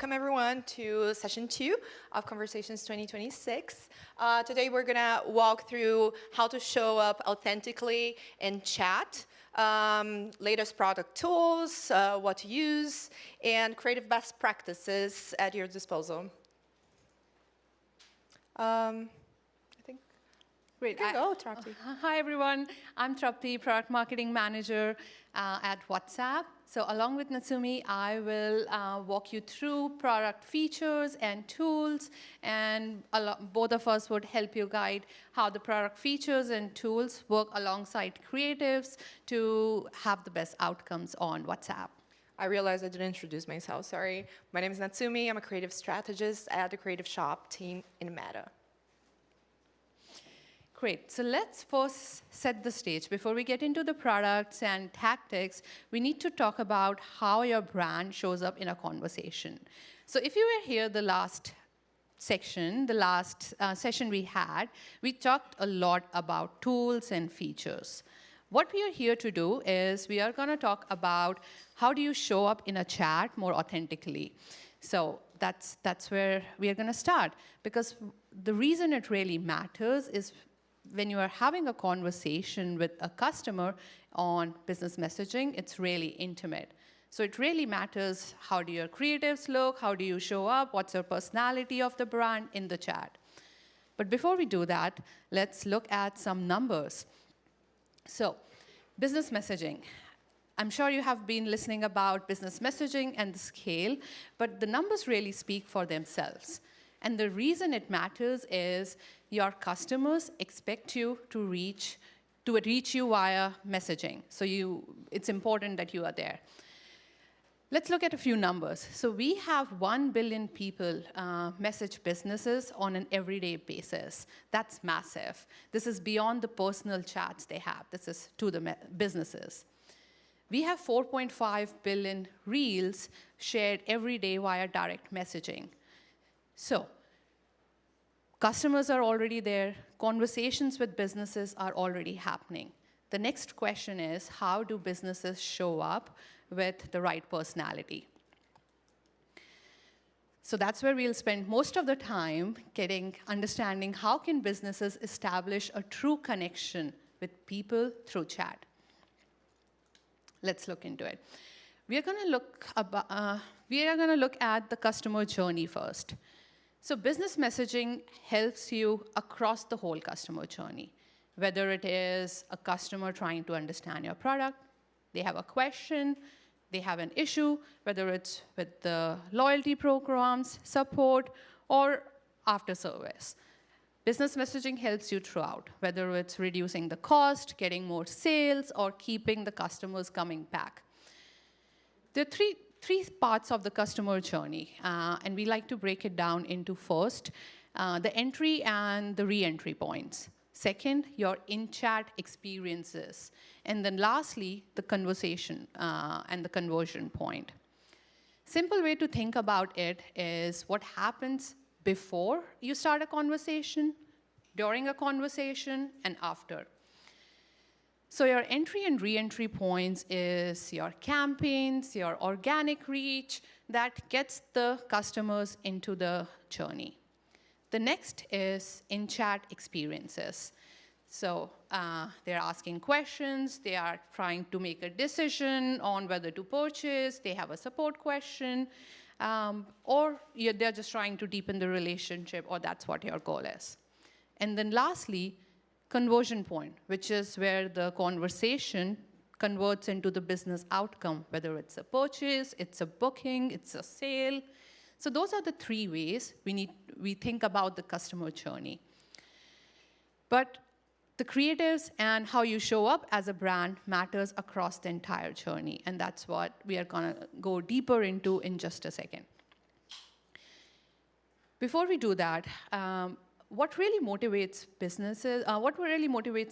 welcome everyone to session 2 of Conversations 2026. Today we're gonna walk through how to show up authentically in chat, latest product tools, what to use, and creative best practices at your disposal. I think Great. you can go, Trapti. Hi, everyone. I'm Trapti, Product Marketing Manager at WhatsApp. So along with Natsumi, I will walk you through product features and tools, and both of us would help you guide how the product features and tools work alongside creatives to have the best outcomes on WhatsApp. I realized I didn't introduce myself, sorry. My name is Natsumi. I'm a creative strategist at the Creative Shop team in Meta. Great. So let's first set the stage. Before we get into the products and tactics, we need to talk about how your brand shows up in a conversation. So if you were here the last section, the last session we had, we talked a lot about tools and features. What we are here to do is we are going to talk about how do you show up in a chat more authentically. So that's where we are going to start, because the reason it really matters is when you are having a conversation with a customer on business messaging, it's really intimate. So it really matters, how do your creatives look, how do you show up, what's your personality of the brand in the chat. But before we do that, let's look at some numbers. So business messaging. I'm sure you have been listening about business messaging and the scale, but the numbers really speak for themselves. And the reason it matters is your customers expect you to reach you via messaging. So it's important that you are there. Let's look at a few numbers. So we have 1 billion people message businesses on an everyday basis. That's massive. This is beyond the personal chats they have. This is to the businesses. We have 4.5 billion reels shared every day via direct messaging. So customers are already there. Conversations with businesses are already happening. The next question is, how do businesses show up with the right personality? So that's where we'll spend most of the time understanding how can businesses establish a true connection with people through chat. Let's look into it. We are going to look at the customer journey first. So business messaging helps you across the whole customer journey, whether it is a customer trying to understand your product, they have a question, they have an issue, whether it's with the loyalty programs, support, or after service. Business messaging helps you throughout, whether it's reducing the cost, getting more sales, or keeping the customers coming back. There are three parts of the customer journey, and we like to break it down into first, the entry and the re-entry points. Second, your in-chat experiences. And then lastly, the conversation and the conversion point. Simple way to think about it is what happens before you start a conversation, during a conversation, and after. So your entry and re-entry points is your campaigns, your organic reach that gets the customers into the journey. The next is in-chat experiences. So they're asking questions, they are trying to make a decision on whether to purchase, they have a support question, or they're just trying to deepen the relationship, or that's what your goal is. And then lastly, conversion point, which is where the conversation converts into the business outcome, whether it's a purchase, it's a booking, it's a sale. So those are the three ways we think about the customer journey. But the creatives and how you show up as a brand matters across the entire journey, and that's what we are going to go deeper into in just a second. Before we do that, what really motivates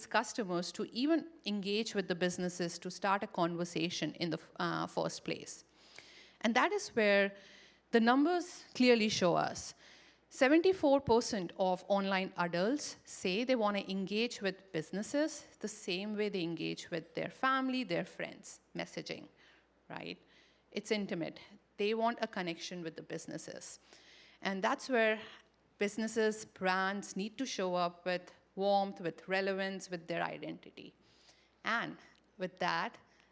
customers to even engage with the businesses to start a conversation in the first place? And that is where the numbers clearly show us. 74% of online adults say they want to engage with businesses the same way they engage with their family, their friends, messaging, right? It's intimate. They want a connection with the businesses. And that's where businesses, brands need to show up with warmth, with relevance, with their identity. And with that,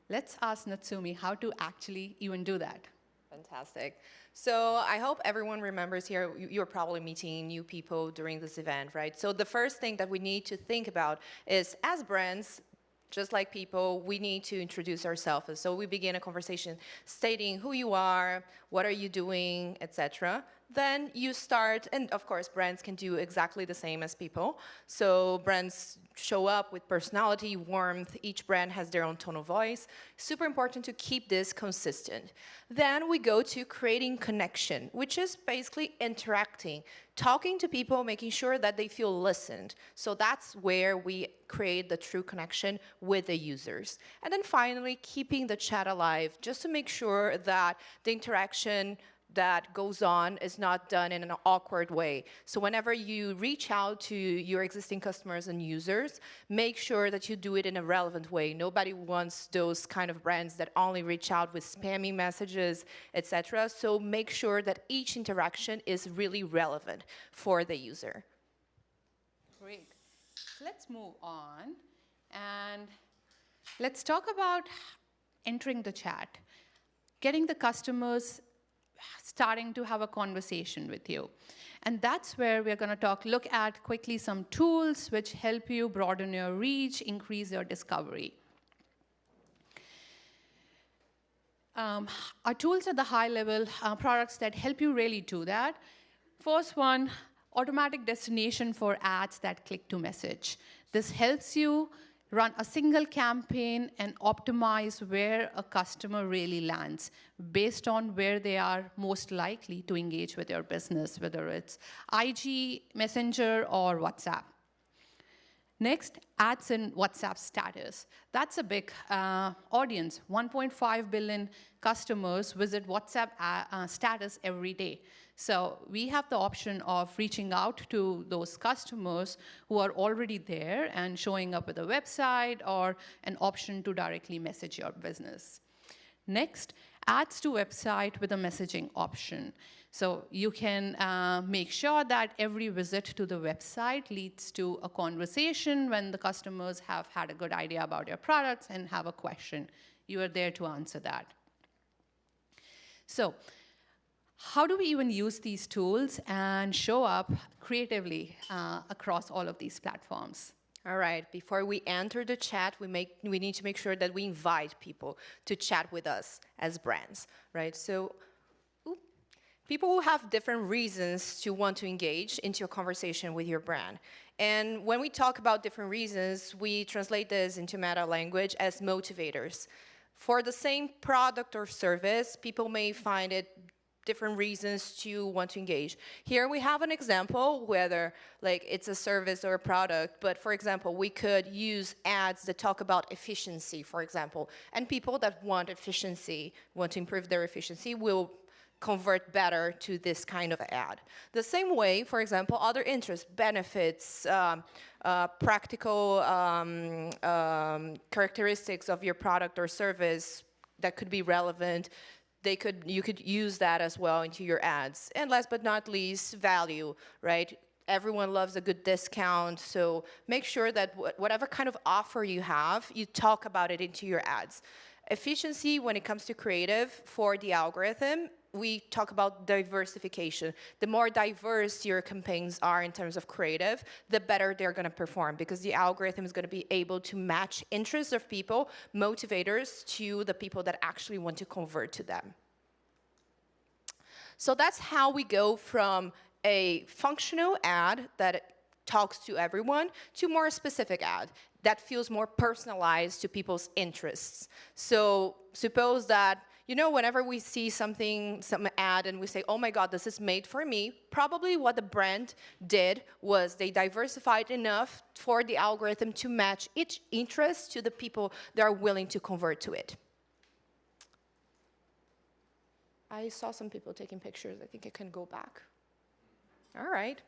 let's ask Natsumi how to actually even do that. Fantastic. So I hope everyone remembers here, you're probably meeting new people during this event, right? So the first thing that we need to think about is, as brands, just like people, we need to introduce ourselves. And so we begin a conversation stating who you are, what are you doing, etc. Then you start, and of course, brands can do exactly the same as people. So brands show up with personality, warmth. Each brand has their own tone of voice. Super important to keep this consistent. Then we go to creating connection, which is basically interacting, talking to people, making sure that they feel listened. So that's where we create the true connection with the users. And then finally, keeping the chat alive, just to make sure that the interaction that goes on is not done in an awkward way. So whenever you reach out to your existing customers and users, make sure that you do it in a relevant way. Nobody wants those kind of brands that only reach out with spammy messages, etc. So make sure that each interaction is really relevant for the user. Great. Let's move on, and let's talk about entering the chat, getting the customers starting to have a conversation with you. And that's where we're going to look at quickly some tools which help you broaden your reach, increase your discovery. Our tools at the high level are products that help you really do that. First one, automatic destination for ads that click to message. This helps you run a single campaign and optimize where a customer really lands based on where they are most likely to engage with your business, whether it's IG, Messenger, or WhatsApp. Next, ads in WhatsApp status. That's a big audience. 1.5 billion customers visit WhatsApp status every day. So we have the option of reaching out to those customers who are already there and showing up with a website or an option to directly message your business. Next, ads to website with a messaging option. So you can make sure that every visit to the website leads to a conversation when the customers have had a good idea about your products and have a question. You are there to answer that. So how do we even use these tools and show up creatively across all of these platforms? All right, before we enter the chat, we need to make sure that we invite people to chat with us as brands, right? So people will have different reasons to want to engage into a conversation with your brand. And when we talk about different reasons, we translate this into meta language as motivators. For the same product or service, people may find it different reasons to want to engage. Here we have an example, whether like it's a service or a product, but for example, we could use ads that talk about efficiency, for example, and people that want efficiency, want to improve their efficiency, will convert better to this kind of ad. The same way, for example, other interests, benefits, practical characteristics of your product or service that could be relevant, you could use that as well into your ads. And last but not least, value, right? Everyone loves a good discount, so make sure that whatever kind of offer you have, you talk about it into your ads. Efficiency when it comes to creative for the algorithm, we talk about diversification. The more diverse your campaigns are in terms of creative, the better they're going to perform, because the algorithm is going to be able to match interests of people, motivators, to the people that actually want to convert to them. So that's how we go from a functional ad that talks to everyone to more specific ad that feels more personalized to people's interests. So suppose that, you know, whenever we see some ad and we say, oh my God, this is made for me, probably what the brand did was they diversified enough for the algorithm to match each interest to the people that are willing to convert to it. I saw some people taking pictures. I think I can go back. All right.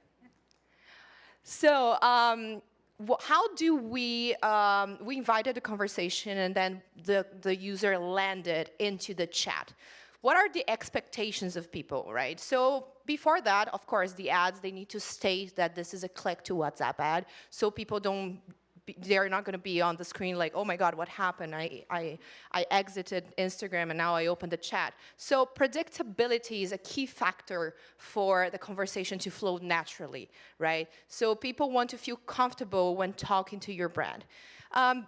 So how do we invited a conversation and then the user landed into the chat. what are the expectations of people, right? So before that, of course, the ads, they need to state that this is a click to WhatsApp ad, so people they're not going to be on the screen like, oh my God, what happened? I exited Instagram and now I opened the chat. So predictability is a key factor for the conversation to flow naturally, right? So people want to feel comfortable when talking to your brand.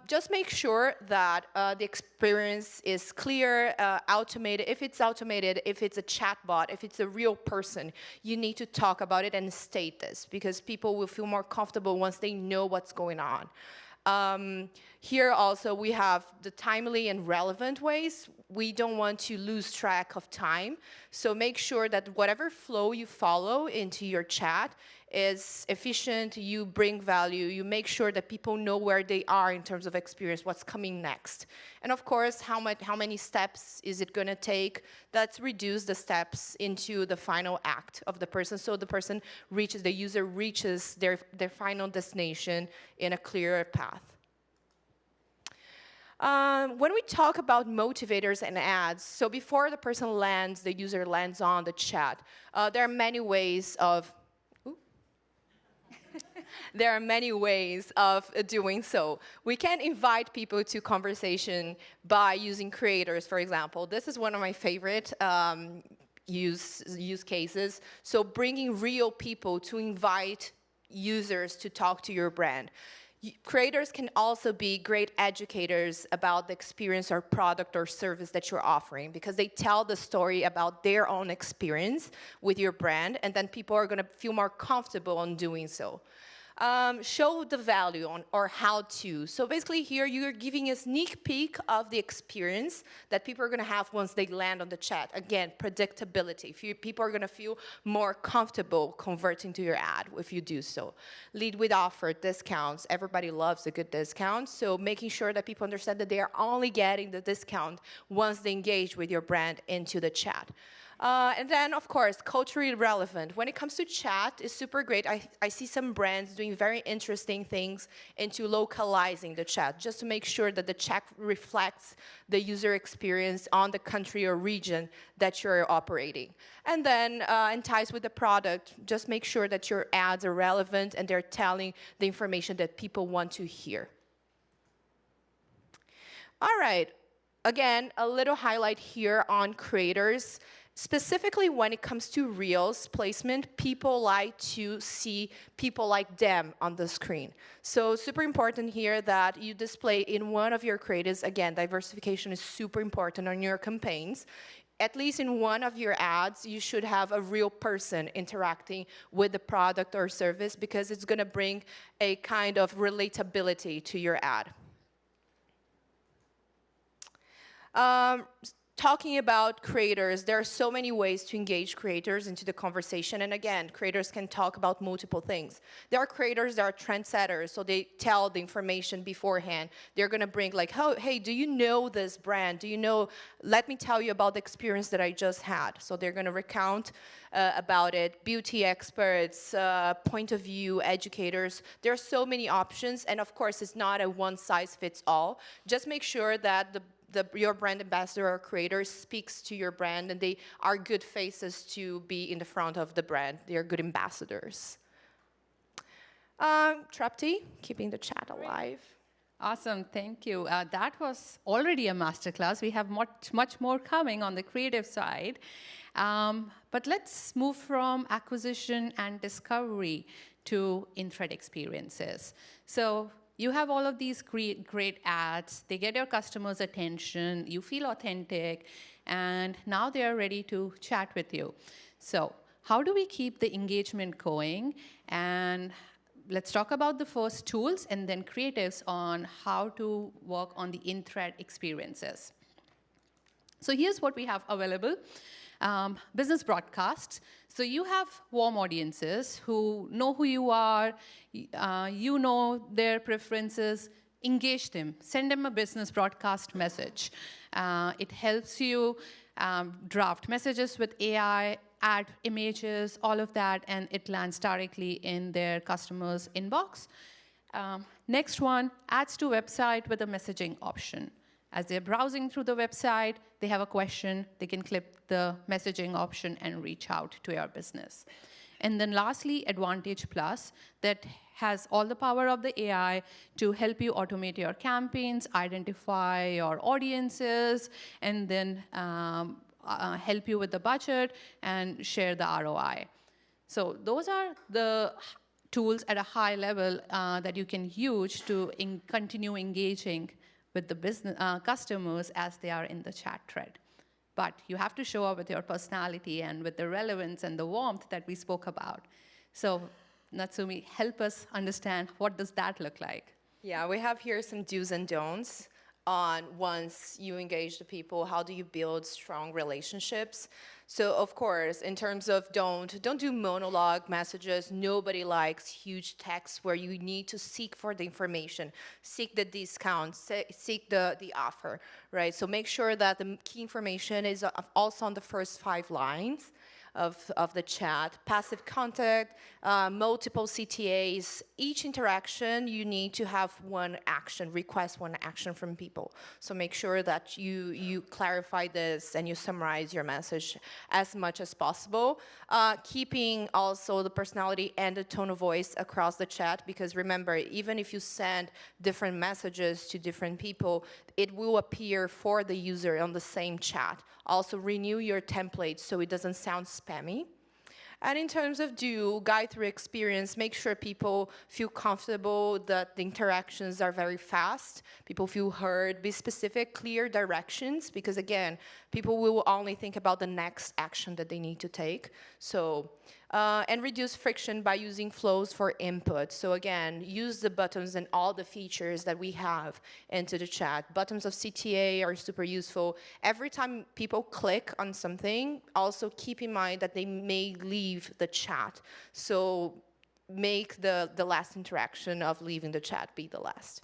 Just make sure that the experience is clear, automated. If it's automated, if it's a chatbot, if it's a real person, you need to talk about it and state this, because people will feel more comfortable once they know what's going on. Here also we have the timely and relevant ways. We don't want to lose track of time, so make sure that whatever flow you follow into your chat is efficient, you bring value, you make sure that people know where they are in terms of experience, what's coming next. And of course, how many steps is it gonna take? Let's reduce the steps into the final act of the person, so the user reaches their final destination in a clearer path. When we talk about motivators and ads, so before the user lands on the chat, there are many ways of doing so. We can invite people to conversation by using creators, for example. This is one of my favorite use cases. So bringing real people to invite users to talk to your brand. Creators can also be great educators about the experience or product or service that you're offering, because they tell the story about their own experience with your brand, and then people are going to feel more comfortable on doing so. Show the value or how to. So basically here you're giving a sneak peek of the experience that people are going to have once they land on the chat. Again, predictability. People are going to feel more comfortable converting to your ad if you do so. Lead with offer, discounts. Everybody loves a good discount. So making sure that people understand that they are only getting the discount once they engage with your brand into the chat. And then, of course, culturally relevant. When it comes to chat, it's super great. I see some brands doing very interesting things into localizing the chat, just to make sure that the chat reflects the user experience on the country or region that you're operating. And then, in ties with the product, just make sure that your ads are relevant and they're telling the information that people want to hear. All right. Again, a little highlight here on creators. Specifically when it comes to Reels placement, people like to see people like them on the screen. So super important here that you display in one of your creatives. Again, diversification is super important on your campaigns. At least in one of your ads, you should have a real person interacting with the product or service, because it's going to bring a kind of relatability to your ad. Talking about creators, there are so many ways to engage creators into the conversation. And again, creators can talk about multiple things. There are creators that are trendsetters, so they tell the information beforehand. They're going to bring like, oh, hey, do you know this brand? Do you know, let me tell you about the experience that I just had. So they're going to recount about it. Beauty experts, point of view educators. There are so many options. And of course, it's not a one-size-fits-all. Just make sure that your brand ambassador or creator speaks to your brand, and they are good faces to be in the front of the brand. They are good ambassadors. Trapti, keeping the chat alive. Awesome, thank you. That was already a masterclass. We have much more coming on the creative side. But let's move from acquisition and discovery to in-thread experiences. So you have all of these great ads. They get your customers' attention. You feel authentic. And now they are ready to chat with you. So how do we keep the engagement going? And let's talk about the first tools and then creatives on how to work on the in-thread experiences. So here's what we have available. Business broadcasts. So you have warm audiences who know who you are, you know their preferences, engage them, send them a business broadcast message. It helps you draft messages with AI, add images, all of that, and it lands directly in their customer's inbox. Next one, adds to website with a messaging option. As they're browsing through the website, they have a question, they can click the messaging option and reach out to your business. And then lastly, Advantage Plus, that has all the power of the AI to help you automate your campaigns, identify your audiences, and then help you with the budget and share the ROI. So those are the tools at a high level that you can use to continue engaging with the business customers as they are in the chat thread. But you have to show up with your personality and with the relevance and the warmth that we spoke about. So Natsumi, help us understand, what does that look like? Yeah, we have here some do's and don'ts on once you engage the people, how do you build strong relationships? So of course, in terms of don't do monologue messages. Nobody likes huge text where you need to seek for the information, seek the discount, seek the offer, right? So make sure that the key information is also on the first 5 lines of the chat. Passive contact, multiple CTAs. Each interaction, you need to have one action, request one action from people. So make sure that you clarify this and you summarize your message as much as possible. Keeping also the personality and the tone of voice across the chat, because remember, even if you send different messages to different people, it will appear for the user on the same chat. Also renew your template so it doesn't sound spammy. And in terms of guide through experience, make sure people feel comfortable, that the interactions are very fast, people feel heard, be specific, clear directions, because again, people will only think about the next action that they need to take. So, and reduce friction by using flows for input. So again, use the buttons and all the features that we have into the chat. Buttons of CTA are super useful. Every time people click on something, also keep in mind that they may leave the chat. So make the last interaction of leaving the chat be the last.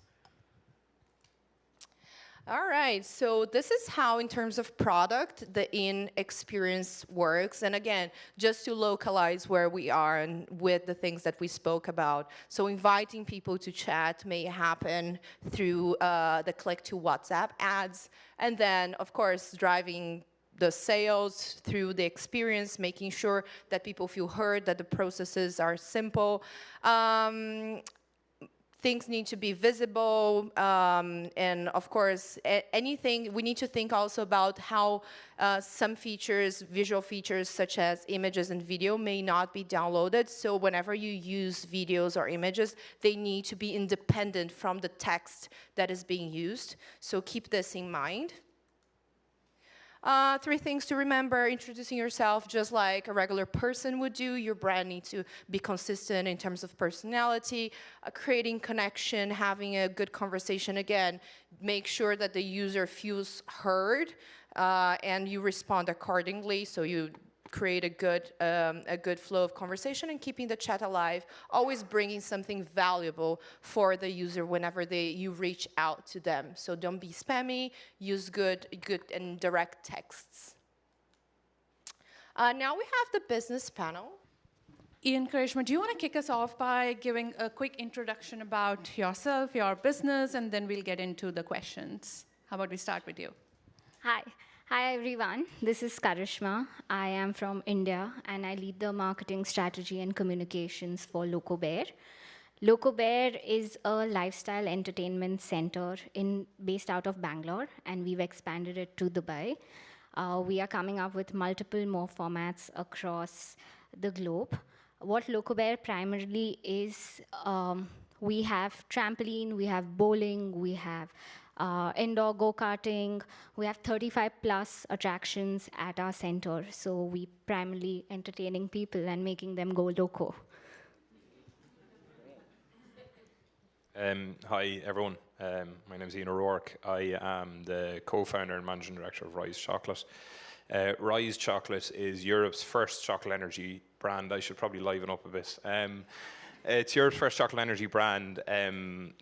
All right, so this is how, in terms of product, the in-experience works. And again, just to localize where we are and with the things that we spoke about. So inviting people to chat may happen through the click to WhatsApp ads. And then, of course, driving the sales through the experience, making sure that people feel heard, that the processes are simple. Things need to be visible, and of course, anything, we need to think also about how some features, visual features such as images and video, may not be downloaded. So whenever you use videos or images, they need to be independent from the text that is being used. So keep this in mind. 3 things to remember: introducing yourself just like a regular person would do. Your brand needs to be consistent in terms of personality, creating connection, having a good conversation. Again, make sure that the user feels heard and you respond accordingly. So you create a good flow of conversation and keeping the chat alive, always bringing something valuable for the user whenever you reach out to them. So don't be spammy, use good and direct texts. Now we have the business panel. Ian, Karishma, do you want to kick us off by giving a quick introduction about yourself, your business, and then we'll get into the questions? How about we start with you? Hi. Hi, everyone. This is Karishma. I am from India, and I lead the marketing strategy and communications for Loco Bear. Loco Bear is a lifestyle entertainment center based out of Bangalore, and we've expanded it to Dubai. We are coming up with multiple more formats across the globe. What Loco Bear primarily is, we have trampoline, we have bowling, we have indoor go-karting. We have 35 plus attractions at our center. So we primarily entertaining people and making them go loco. Hi, everyone. My name is Ian Rourke. I am the co-founder and managing director of Ryse Chocolate. Ryse Chocolate is Europe's first chocolate energy brand. I should probably liven up a bit. It's Europe's first chocolate energy brand,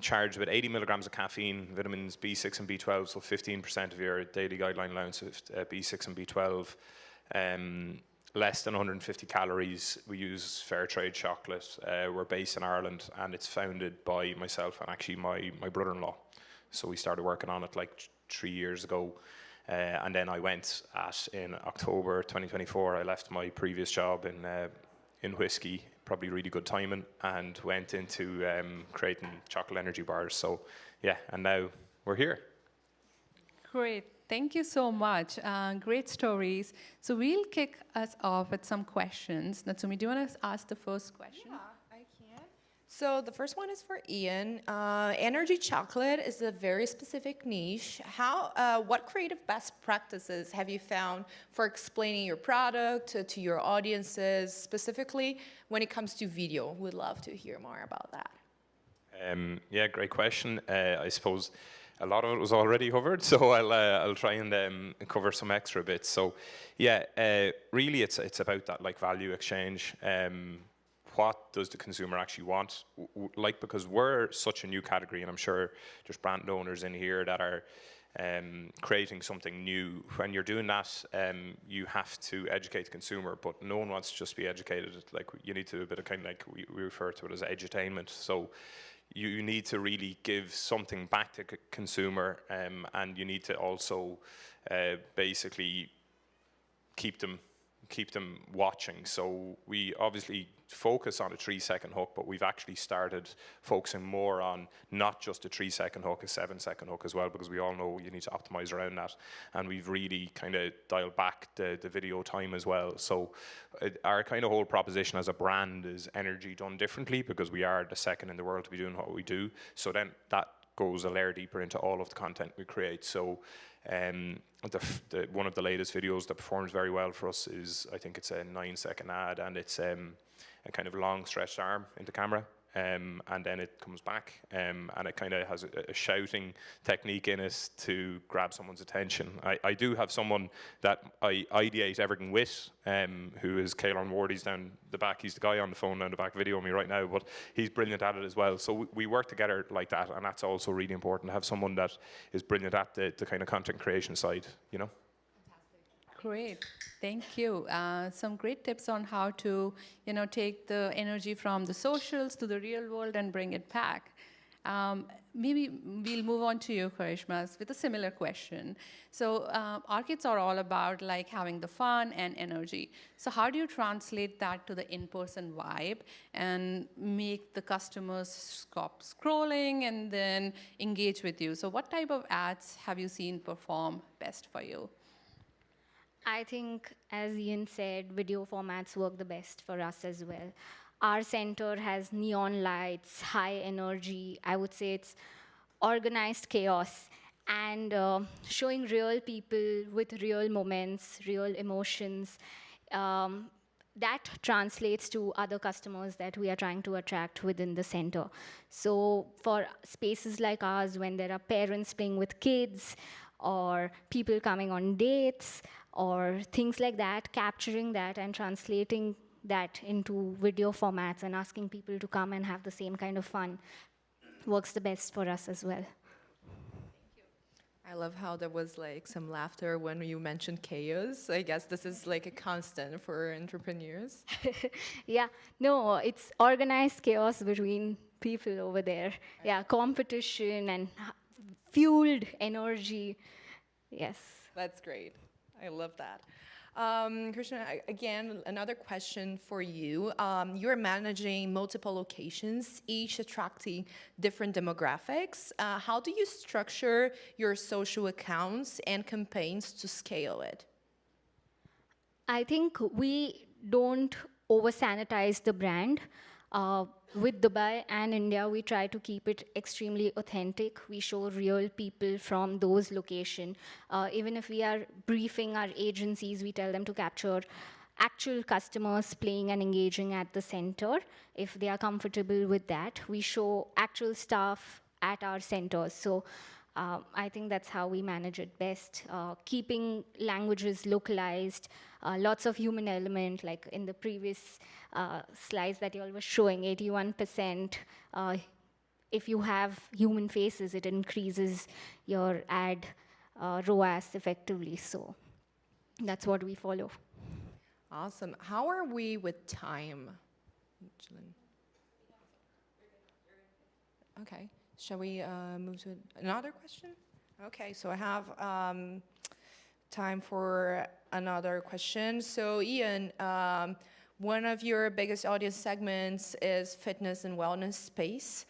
charged with 80 milligrams of caffeine, vitamins B6 and B12, so 15% of your daily guideline allowance of B6 and B12. Less than 150 calories. We use fair trade chocolate. We're based in Ireland, and it's founded by myself and actually my brother-in-law. So we started working on it like 3 years ago. And then I went in October 2024, I left my previous job in whiskey, probably really good timing, and went into creating chocolate energy bars. So yeah, and now we're here. Great. Thank you so much. Great stories. So we'll kick us off with some questions. Natsumi, do you want to ask the first question? Yeah, I can. So the first one is for Ian. Energy chocolate is a very specific niche. What creative best practices have you found for explaining your product to your audiences, specifically when it comes to video? We'd love to hear more about that. Yeah, great question. I suppose a lot of it was already covered, so I'll try and cover some extra bits. So, yeah, really, it's about that like value exchange. What does the consumer actually want? Like, because we're such a new category, and I'm sure there's brand owners in here that are creating something new. When you're doing that, you have to educate the consumer, but no one wants to just be educated. Like, you need to do a bit of kind of like we refer to it as edutainment. So you need to really give something back to consumer, and you need to also basically keep them watching. So we obviously focus on a 3-second hook, but we've actually started focusing more on not just a 3-second hook, a 7-second hook as well, because we all know you need to optimize around that. And we've really kind of dialed back the video time as well. So our kind of whole proposition as a brand is energy done differently, because we are the second in the world to be doing what we do. So then that goes a layer deeper into all of the content we create. So one of the latest videos that performs very well for us is, I think it's a 9-second ad, and it's a kind of long stretched arm into camera, and then it comes back, and it kind of has a shouting technique in it to grab someone's attention. I do have someone that I ideate everything with, who is Kaelan Ward. He's down the back. He's the guy on the phone down the back videoing me right now, but he's brilliant at it as well. So we work together like that, and that's also really important to have someone that is brilliant at the kind of content creation side, you know? Great, thank you. Some great tips on how to, take the energy from the socials to the real world and bring it back. Maybe we'll move on to you, Karishma, with a similar question. So arcades are all about like having the fun and energy. So how do you translate that to the in-person vibe and make the customers stop scrolling and then engage with you? So what type of ads have you seen perform best for you? I think, as Ian said, video formats work the best for us as well. Our center has neon lights, high energy. I would say it's organized chaos, and showing real people with real moments, real emotions. That translates to other customers that we are trying to attract within the center. So for spaces like ours, when there are parents playing with kids, or people coming on dates, or things like that, capturing that and translating that into video formats and asking people to come and have the same kind of fun works the best for us as well. I love how there was like some laughter when you mentioned chaos. I guess this is like a constant for entrepreneurs. Yeah, no, it's organized chaos between people over there. Yeah, competition and fueled energy. Yes. That's great. I love that. Karishma, again, another question for you. You're managing multiple locations, each attracting different demographics. How do you structure your social accounts and campaigns to scale it? I think we don't over-sanitize the brand. With Dubai and India, we try to keep it extremely authentic. We show real people from those locations. Even if we are briefing our agencies, we tell them to capture actual customers playing and engaging at the center. If they are comfortable with that, we show actual staff at our centers. So I think that's how we manage it best. Keeping languages localized, lots of human element, like in the previous slides that you all were showing, 81%. If you have human faces, it increases your ad ROAS effectively. So that's what we follow. Awesome. How are we with time? Okay. Shall we move to another question? Okay, so I have time for another question. So Ian, one of your biggest audience segments is fitness and wellness space.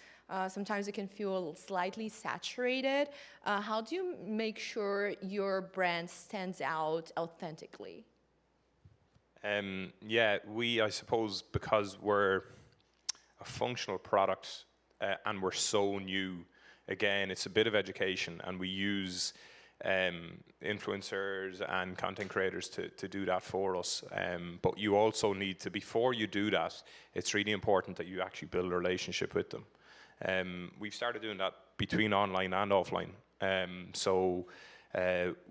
Sometimes it can feel slightly saturated. How do you make sure your brand stands out authentically? Yeah, I suppose, because we're a functional product and we're so new, again, it's a bit of education, and we use influencers and content creators to do that for us. But you also need to, before you do that, it's really important that you actually build a relationship with them. We've started doing that between online and offline.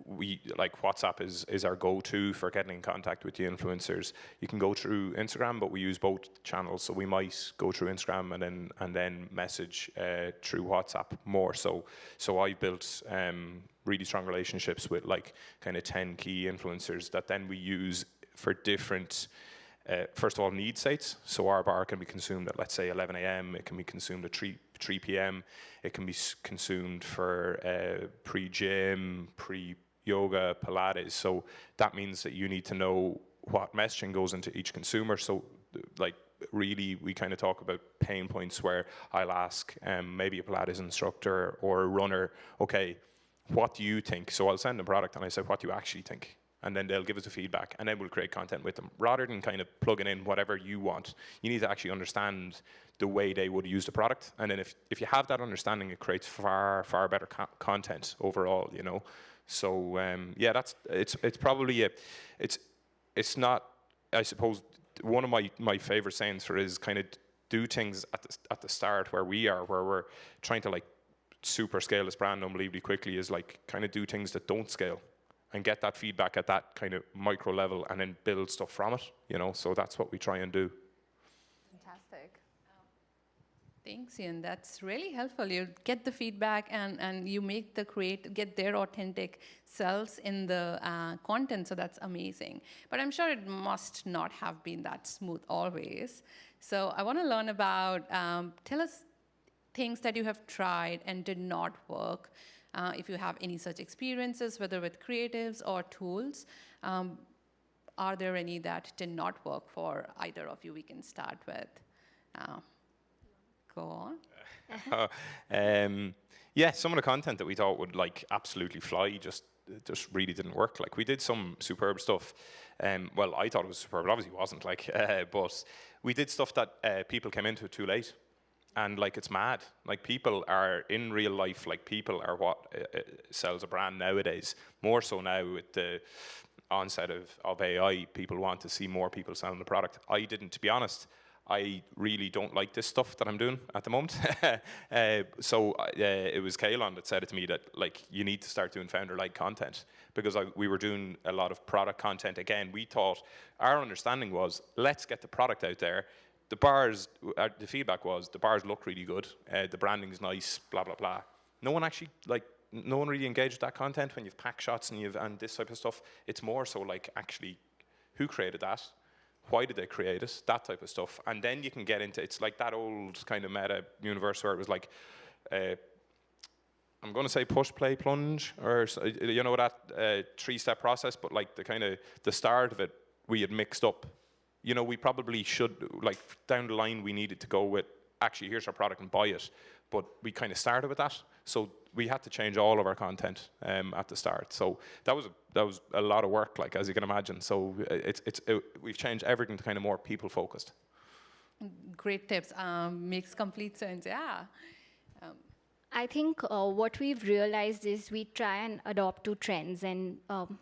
We like WhatsApp is our go-to for getting in contact with the influencers. You can go through Instagram, but we use both channels. So we might go through Instagram and then message through WhatsApp more. So I built really strong relationships with like kind of 10 key influencers that then we use for different. First of all, need states. So our bar can be consumed at, let's say, 11 a.m. It can be consumed at 3 p.m. It can be consumed for pre-gym, pre-yoga, Pilates. So that means that you need to know what messaging goes into each consumer. So like really, we kind of talk about pain points where I'll ask maybe a Pilates instructor or a runner, okay, what do you think? So I'll send them a product and I say, what do you actually think? And then they'll give us the feedback, and then we'll create content with them. Rather than kind of plugging in whatever you want, you need to actually understand the way they would use the product. And then if you have that understanding, it creates far better content overall, you know. So yeah, it's probably it's not, I suppose, one of my favorite sayings for it is kind of do things at the start where we're trying to like super scale this brand unbelievably quickly, is like kind of do things that don't scale and get that feedback at that kind of micro level and then build stuff from it, you know. So that's what we try and do. Fantastic. Thanks, Ian. That's really helpful. You get the feedback and you make get their authentic selves in the content, so that's amazing. But I'm sure it must not have been that smooth always. So I want to learn about, tell us things that you have tried and did not work. If you have any such experiences, whether with creatives or tools, are there any that did not work for either of you? We can start with. Go on. Yeah, some of the content that we thought would like absolutely fly just really didn't work. Like we did some superb stuff. Well, I thought it was superb. It obviously wasn't. Like, but we did stuff that people came into it too late. And like it's mad. Like people are in real life. Like people are what sells a brand nowadays. More so now with the onset of AI, people want to see more people selling the product. To be honest, I really don't like this stuff that I'm doing at the moment. So it was Kaelon that said it to me that like you need to start doing founder-like content, because we were doing a lot of product content. Again, we thought our understanding was let's get the product out there. The bars, the feedback was the bars look really good, the branding's nice, blah blah blah. No one really engaged with that content when you've pack shots and this type of stuff. It's more so like actually who created that, why did they create it, that type of stuff. And then you can get into, it's like that old kind of meta universe where it was like, I'm going to say push, play, plunge, or you know that 3-step process, but like the start of it we had mixed up. You know, we probably should, like, down the line, we needed to go with, actually, here's our product and buy it. But we kind of started with that. So we had to change all of our content at the start. So that was a lot of work, like, as you can imagine. So we've changed everything to kind of more people-focused. Great tips. Makes complete sense, yeah. I think what we've realized is we try and adopt to trends, and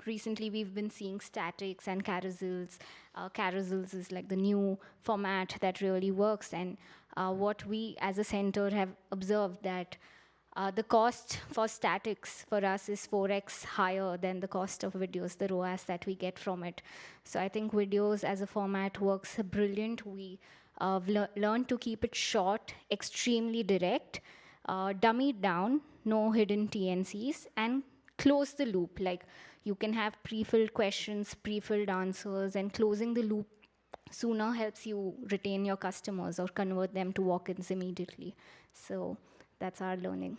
recently we've been seeing statics and carousels. Carousels is like the new format that really works, and what we as a center have observed that the cost for statics for us is 4x higher than the cost of videos, the ROAS that we get from it. So I think videos as a format works brilliant. We learned to keep it short, extremely direct, dummy it down, no hidden TNCs, and close the loop. Like you can have pre-filled questions, pre-filled answers, and closing the loop sooner helps you retain your customers or convert them to walk-ins immediately. So that's our learning.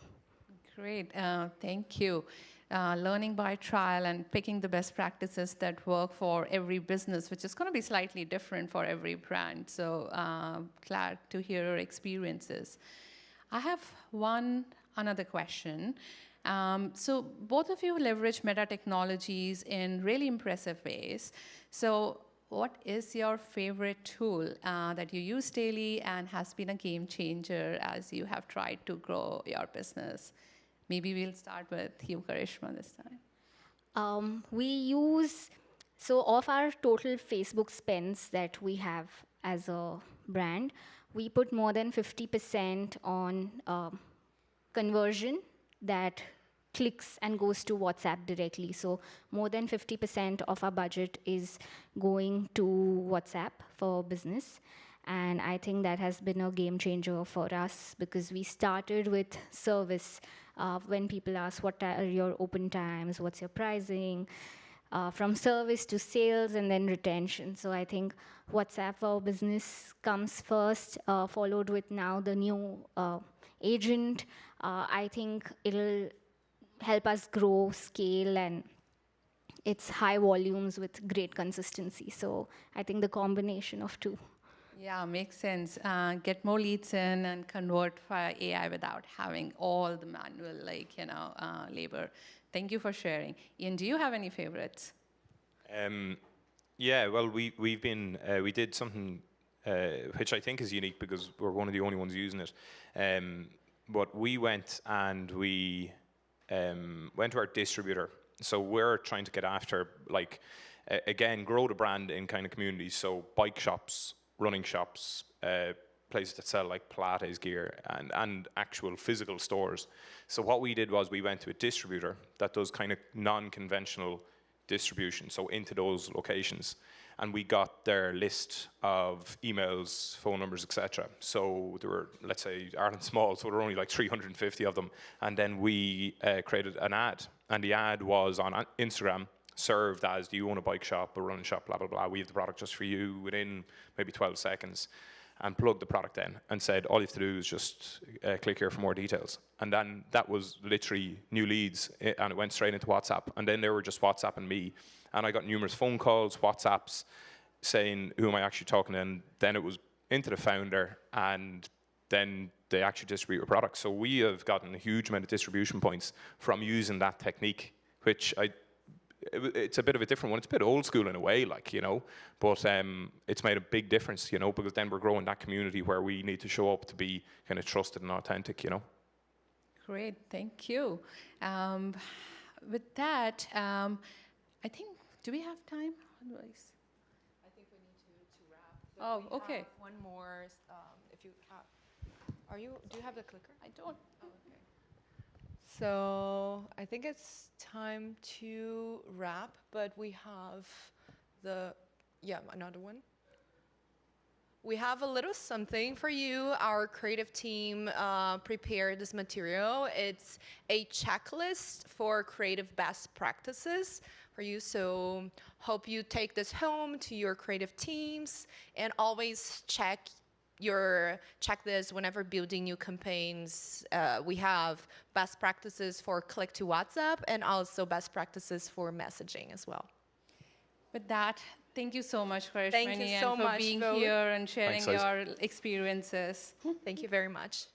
Great, thank you. Learning by trial and picking the best practices that work for every business, which is going to be slightly different for every brand. So glad to hear your experiences. I have another question. So both of you leverage meta technologies in really impressive ways. So what is your favorite tool that you use daily and has been a game changer as you have tried to grow your business? Maybe we'll start with you, Karishma, this time. We use, so of our total Facebook spends that we have as a brand, we put more than 50% on conversion that clicks and goes to WhatsApp directly. So more than 50% of our budget is going to WhatsApp for business. And I think that has been a game changer for us because we started with service. When people ask, what are your open times, what's your pricing, from service to sales and then retention. So I think WhatsApp for business comes first, followed with now the new agent. I think it'll help us grow, scale, and it's high volumes with great consistency. So I think the combination of two. Yeah, makes sense. Get more leads in and convert via AI without having all the manual, labor. Thank you for sharing. Ian, do you have any favorites? Yeah, well, we did something which I think is unique because we're one of the only ones using it. But we went and we went to our distributor. So we're trying to get after, again, grow the brand in kind of communities. So bike shops, running shops, places that sell like Pilates gear and actual physical stores. So what we did was we went to a distributor that does kind of non-conventional distribution, so into those locations. And we got their list of emails, phone numbers, etc. So there were, let's say, Ireland's small, so there were only like 350 of them. And then we created an ad. And the ad was on Instagram, served as, do you own a bike shop, a running shop, blah, blah, blah. We have the product just for you within maybe 12 seconds. And plugged the product in and said, all you have to do is just click here for more details. And then that was literally new leads, and it went straight into WhatsApp. And then they were just WhatsApping me. And I got numerous phone calls, WhatsApps, saying, who am I actually talking to? And then it was into the founder, and then they actually distribute your product. So we have gotten a huge amount of distribution points from using that technique, which it's a bit of a different one. It's a bit old school in a way, but it's made a big difference, because then we're growing that community where we need to show up to be kind of trusted and authentic, Great, thank you. With that, I think, do we have time? Otherwise, I think we need to wrap. Oh, We okay. have one more, if you do you have the clicker? I don't. Oh, okay. So I think it's time to wrap, but we have another one. We have a little something for you. Our creative team prepared this material. It's a checklist for creative best practices for you. So hope you take this home to your creative teams and always check this whenever building new campaigns. We have best practices for click to WhatsApp and also best practices for messaging as well. With that, thank you so much, Karishma, Thank you so for much, being both. here and sharing Thanks, your experiences. Thank you very much.